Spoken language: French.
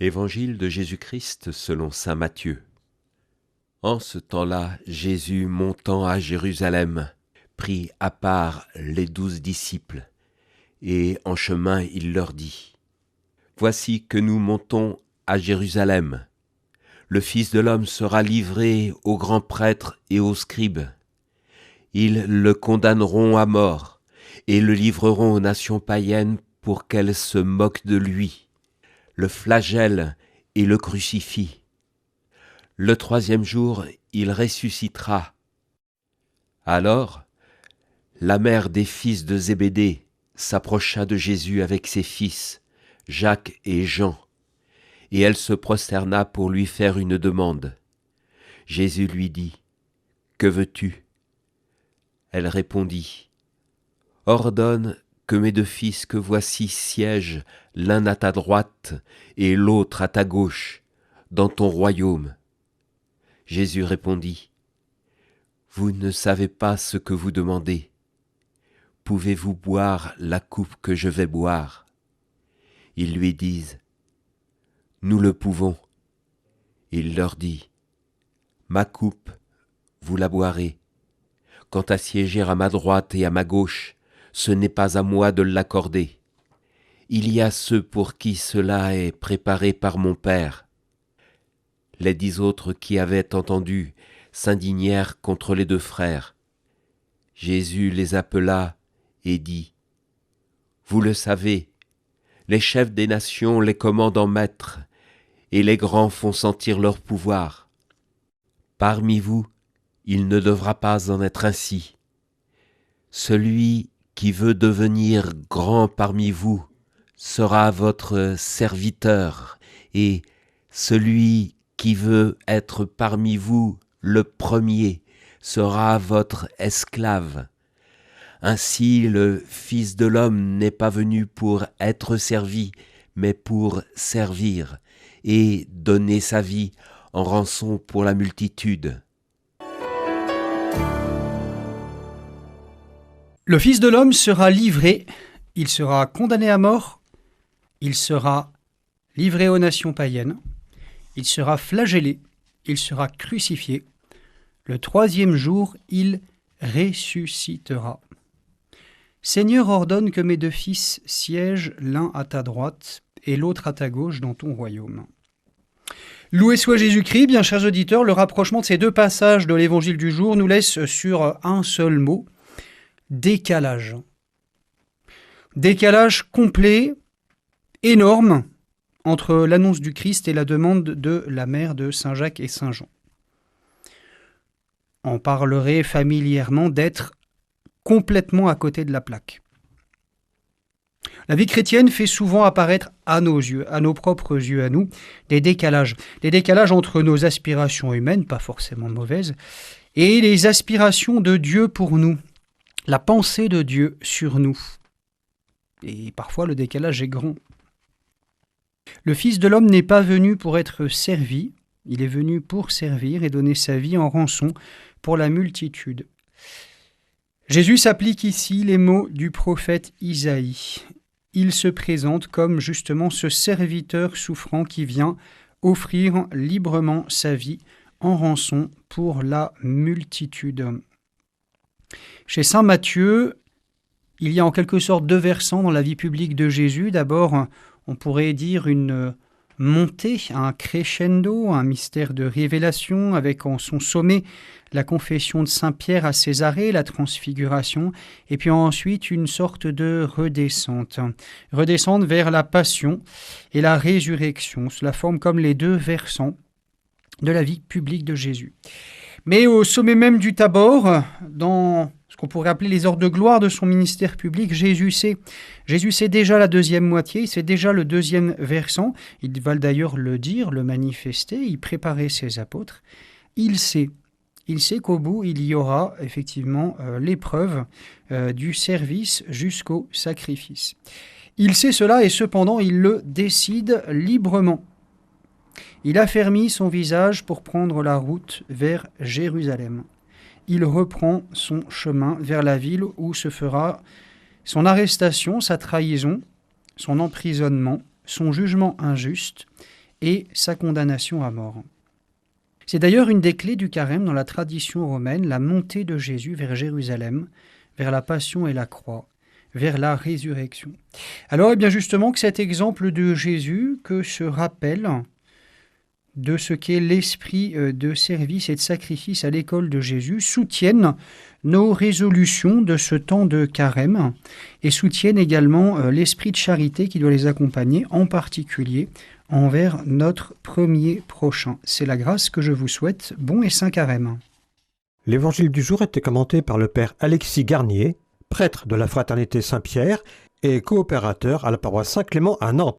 Évangile de Jésus-Christ selon saint Matthieu. En ce temps-là, Jésus, montant à Jérusalem, prit à part les 12 disciples, et en chemin il leur dit : Voici que nous montons à Jérusalem. Le Fils de l'homme sera livré aux grands prêtres et aux scribes. Ils le condamneront à mort et le livreront aux nations païennes pour qu'elles se moquent de lui, le flagellent et le crucifient. Le 3e jour, il ressuscitera. Alors, la mère des fils de Zébédée s'approcha de Jésus avec ses fils, Jacques et Jean, et elle se prosterna pour lui faire une demande. Jésus lui dit : Que veux-tu ? Elle répondit : Ordonne que mes 2 fils que voici siègent l'un à ta droite et l'autre à ta gauche, dans ton royaume. Jésus répondit : Vous ne savez pas ce que vous demandez. Pouvez-vous boire la coupe que je vais boire ? Ils lui disent : Nous le pouvons. Il leur dit : Ma coupe, vous la boirez. Quant à siéger à ma droite et à ma gauche, ce n'est pas à moi de l'accorder. Il y a ceux pour qui cela est préparé par mon Père. Les 10 autres qui avaient entendu s'indignèrent contre les 2 frères. Jésus les appela et dit : Vous le savez, les chefs des nations les commandent en maîtres, et les grands font sentir leur pouvoir. Parmi vous, il ne devra pas en être ainsi. Celui qui veut devenir grand parmi vous sera votre serviteur, et celui qui veut être parmi vous le premier sera votre esclave. Ainsi le Fils de l'homme n'est pas venu pour être servi, mais pour servir, et donner sa vie en rançon pour la multitude. Le Fils de l'homme sera livré, il sera condamné à mort, il sera livré aux nations païennes, il sera flagellé, il sera crucifié. Le 3e jour, il ressuscitera. Seigneur, ordonne que mes 2 fils siègent l'un à ta droite et l'autre à ta gauche dans ton royaume. Loué soit Jésus-Christ. Bien chers auditeurs, le rapprochement de ces 2 passages de l'évangile du jour nous laisse sur un seul mot : décalage. Décalage complet, énorme, entre l'annonce du Christ et la demande de la mère de Saint Jacques et Saint Jean. On parlerait familièrement d'être complètement à côté de la plaque. La vie chrétienne fait souvent apparaître à nos yeux, à nos propres yeux, à nous, des décalages. Des décalages entre nos aspirations humaines, pas forcément mauvaises, et les aspirations de Dieu pour nous. La pensée de Dieu sur nous. Et parfois le décalage est grand. Le Fils de l'homme n'est pas venu pour être servi, il est venu pour servir et donner sa vie en rançon pour la multitude. Jésus s'applique ici les mots du prophète Isaïe. Il se présente comme justement ce serviteur souffrant qui vient offrir librement sa vie en rançon pour la multitude. Chez saint Matthieu, il y a en quelque sorte 2 versants dans la vie publique de Jésus. D'abord, on pourrait dire une montée, un crescendo, un mystère de révélation avec en son sommet la confession de Saint Pierre à Césarée, la transfiguration, et puis ensuite une sorte de redescente. Redescente vers la passion et la résurrection. Cela forme comme les 2 versants de la vie publique de Jésus. Mais au sommet même du Tabor, dans ce qu'on pourrait appeler les heures de gloire de son ministère public, Jésus sait déjà la 2e moitié, c'est déjà le 2e versant. Il va d'ailleurs le dire, le manifester, il préparait ses apôtres. Il sait qu'au bout, il y aura effectivement l'épreuve du service jusqu'au sacrifice. Il sait cela et cependant il le décide librement. Il affermit son visage pour prendre la route vers Jérusalem. Il reprend son chemin vers la ville où se fera son arrestation, sa trahison, son emprisonnement, son jugement injuste et sa condamnation à mort. C'est d'ailleurs une des clés du carême dans la tradition romaine, la montée de Jésus vers Jérusalem, vers la passion et la croix, vers la résurrection. Alors, bien justement, que cet exemple de Jésus, que ce rappel de ce qu'est l'esprit de service et de sacrifice à l'école de Jésus, soutiennent nos résolutions de ce temps de carême et soutiennent également l'esprit de charité qui doit les accompagner, en particulier envers notre premier prochain. C'est la grâce que je vous souhaite. Bon et saint carême. L'évangile du jour était commenté par le père Alexis Garnier, prêtre de la Fraternité Saint-Pierre et coopérateur à la paroisse Saint-Clément à Nantes.